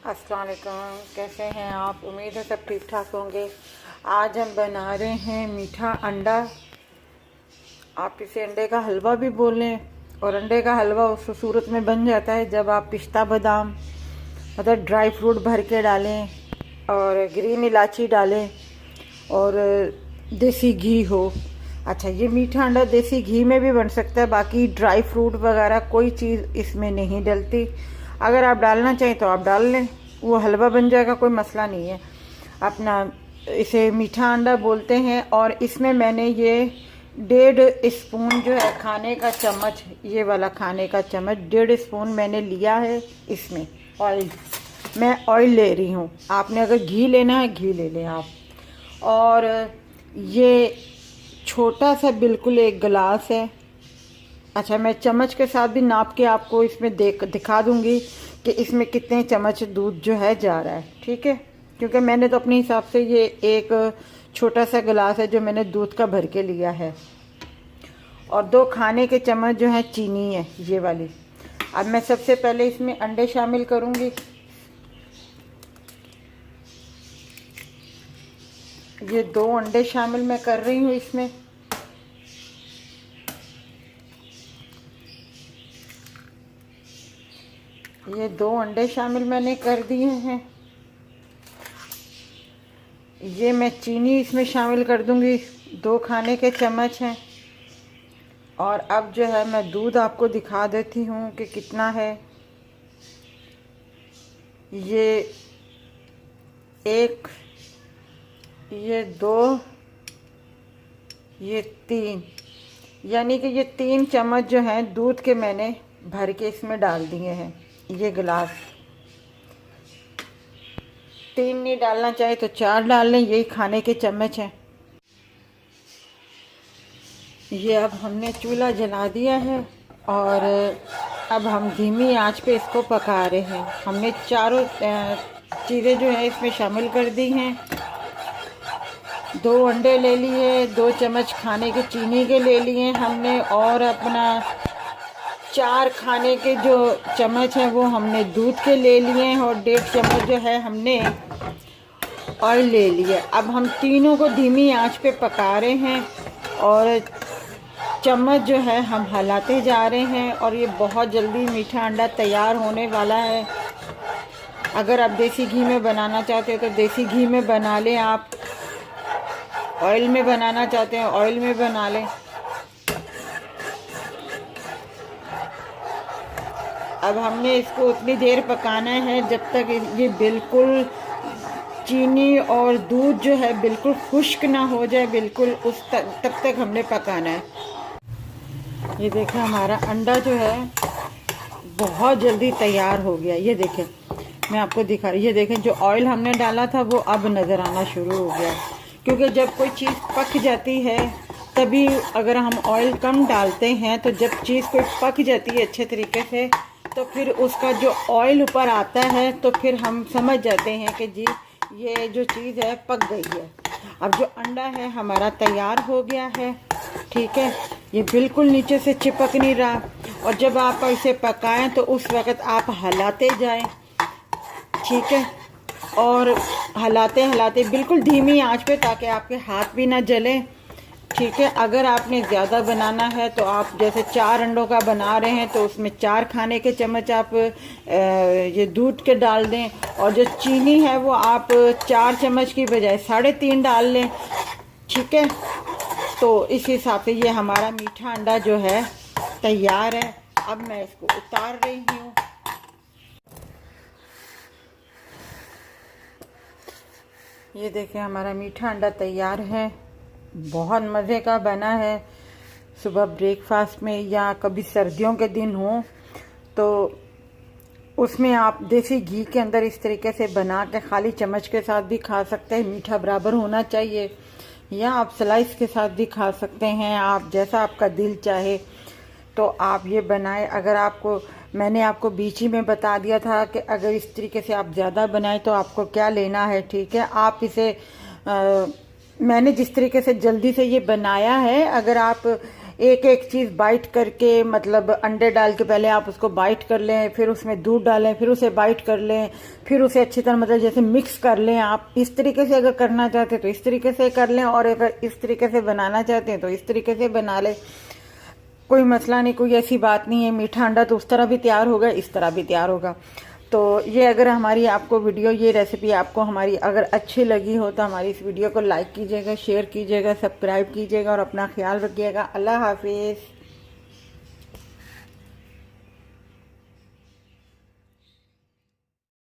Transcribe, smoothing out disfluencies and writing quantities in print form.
अस्सलाम वालेकुम, कैसे हैं आप? उम्मीद है सब ठीक ठाक होंगे। आज हम बना रहे हैं मीठा अंडा। आप इसे अंडे का हलवा भी बोलें, और अंडे का हलवा उस सूरत में बन जाता है जब आप पिस्ता बादाम मतलब ड्राई फ्रूट भर के डालें और ग्रीन इलायची डालें और देसी घी हो। अच्छा, ये मीठा अंडा देसी घी में भी बन सकता है, बाकी ड्राई फ्रूट वगैरह कोई चीज़ इसमें नहीं डलती। अगर आप डालना चाहें तो आप डाल लें, वो हलवा बन जाएगा, कोई मसला नहीं है। अपना इसे मीठा अंडा बोलते हैं। और इसमें मैंने ये 1.5 स्पून जो है खाने का चम्मच, ये वाला खाने का चम्मच 1.5 स्पून मैंने लिया है। इसमें ऑयल, मैं ऑयल ले रही हूँ। आपने अगर घी लेना है घी ले लें आप। और ये छोटा सा बिल्कुल एक गिलास है। अच्छा, मैं चम्मच के साथ भी नाप के आपको इसमें दिखा दूंगी कि इसमें कितने चम्मच दूध जो है जा रहा है, ठीक है? क्योंकि मैंने तो अपने हिसाब से ये एक छोटा सा गिलास है जो मैंने दूध का भर के लिया है। और 2 खाने के चम्मच जो है चीनी है, ये वाली। अब मैं सबसे पहले इसमें अंडे शामिल करूंगी। ये 2 अंडे शामिल मैं कर रही हूँ इसमें। ये 2 अंडे शामिल मैंने कर दिए हैं। ये मैं चीनी इसमें शामिल कर दूंगी, 2 खाने के चम्मच हैं। और अब जो है मैं दूध आपको दिखा देती हूँ कि कितना है। ये 1, ये 2, ये 3, यानी कि ये 3 चम्मच जो हैं दूध के मैंने भर के इसमें डाल दिए हैं। ये गिलास 3 नहीं डालना चाहे तो 4 डाल लें, यही खाने के चम्मच हैं। ये अब हमने चूल्हा जला दिया है और अब हम धीमी आंच पे इसको पका रहे हैं। हमने चारों चीज़ें जो है इसमें शामिल कर दी हैं। 2 अंडे ले लिए, 2 चम्मच खाने के चीनी के ले लिए हमने, और अपना 4 खाने के जो चम्मच हैं वो हमने दूध के ले लिए हैं, और 1.5 चम्मच जो है हमने ऑयल ले लिया। अब हम तीनों को धीमी आंच पे पका रहे हैं और चम्मच जो है हम हिलाते जा रहे हैं। और ये बहुत जल्दी मीठा अंडा तैयार होने वाला है। अगर आप देसी घी में बनाना चाहते हो तो देसी घी में बना लें, आप ऑयल में बनाना चाहते हैं ऑयल में बना लें। अब हमने इसको उतनी देर पकाना है जब तक ये बिल्कुल चीनी और दूध जो है बिल्कुल खुश्क ना हो जाए, बिल्कुल तब तक हमने पकाना है। ये देखें, हमारा अंडा जो है बहुत जल्दी तैयार हो गया। ये देखें, मैं आपको दिखा रही, ये देखें जो ऑयल हमने डाला था वो अब नज़र आना शुरू हो गया। क्योंकि जब कोई चीज़ पक जाती है तभी, अगर हम ऑयल कम डालते हैं तो जब चीज़ कोई पक जाती है अच्छे तरीके से तो फिर उसका जो ऑयल ऊपर आता है तो फिर हम समझ जाते हैं कि जी ये जो चीज़ है पक गई है। अब जो अंडा है हमारा तैयार हो गया है, ठीक है? ये बिल्कुल नीचे से चिपक नहीं रहा। और जब आप इसे पकाएं तो उस वक़्त आप हिलाते जाएं, ठीक है? और हिलाते हिलाते बिल्कुल धीमी आंच पे, ताकि आपके हाथ भी ना जले, ठीक है? अगर आपने ज़्यादा बनाना है तो आप जैसे 4 अंडों का बना रहे हैं तो उसमें 4 खाने के चम्मच आप ये दूध के डाल दें। और जो चीनी है वो आप 4 चम्मच की बजाय 3.5 डाल लें, ठीक है? तो इस हिसाब से ये हमारा मीठा अंडा जो है तैयार है। अब मैं इसको उतार रही हूँ। ये देखें, हमारा मीठा अंडा तैयार है, बहुत मज़े का बना है। सुबह ब्रेकफास्ट में या कभी सर्दियों के दिन हो तो उसमें आप देसी घी के अंदर इस तरीके से बना के खाली चम्मच के साथ भी खा सकते हैं, मीठा बराबर होना चाहिए, या आप स्लाइस के साथ भी खा सकते हैं, आप जैसा आपका दिल चाहे तो आप ये बनाएं। अगर आपको, मैंने आपको बीच ही में बता दिया था कि अगर इस तरीके से आप ज़्यादा बनाएं तो आपको क्या लेना है, ठीक है? आप इसे मैंने जिस तरीके से जल्दी से ये बनाया है, अगर आप एक एक चीज़ बाइट करके, मतलब अंडे डाल के पहले आप उसको बाइट कर लें, फिर उसमें दूध डालें, फिर उसे बाइट कर लें, फिर उसे अच्छी तरह मतलब जैसे मिक्स कर लें। आप इस तरीके से अगर करना चाहते हैं तो इस तरीके से कर लें, और अगर इस तरीके से बनाना चाहते हैं तो इस तरीके से बना लें, कोई मसला नहीं, कोई ऐसी बात नहीं है। मीठा अंडा तो उस तरह भी तैयार होगा, इस तरह भी तैयार होगा। तो ये अगर हमारी आपको वीडियो, ये रेसिपी आपको हमारी अगर अच्छी लगी हो तो हमारी इस वीडियो को लाइक कीजिएगा, शेयर कीजिएगा, सब्सक्राइब कीजिएगा और अपना ख्याल रखिएगा। अल्लाह हाफिज़।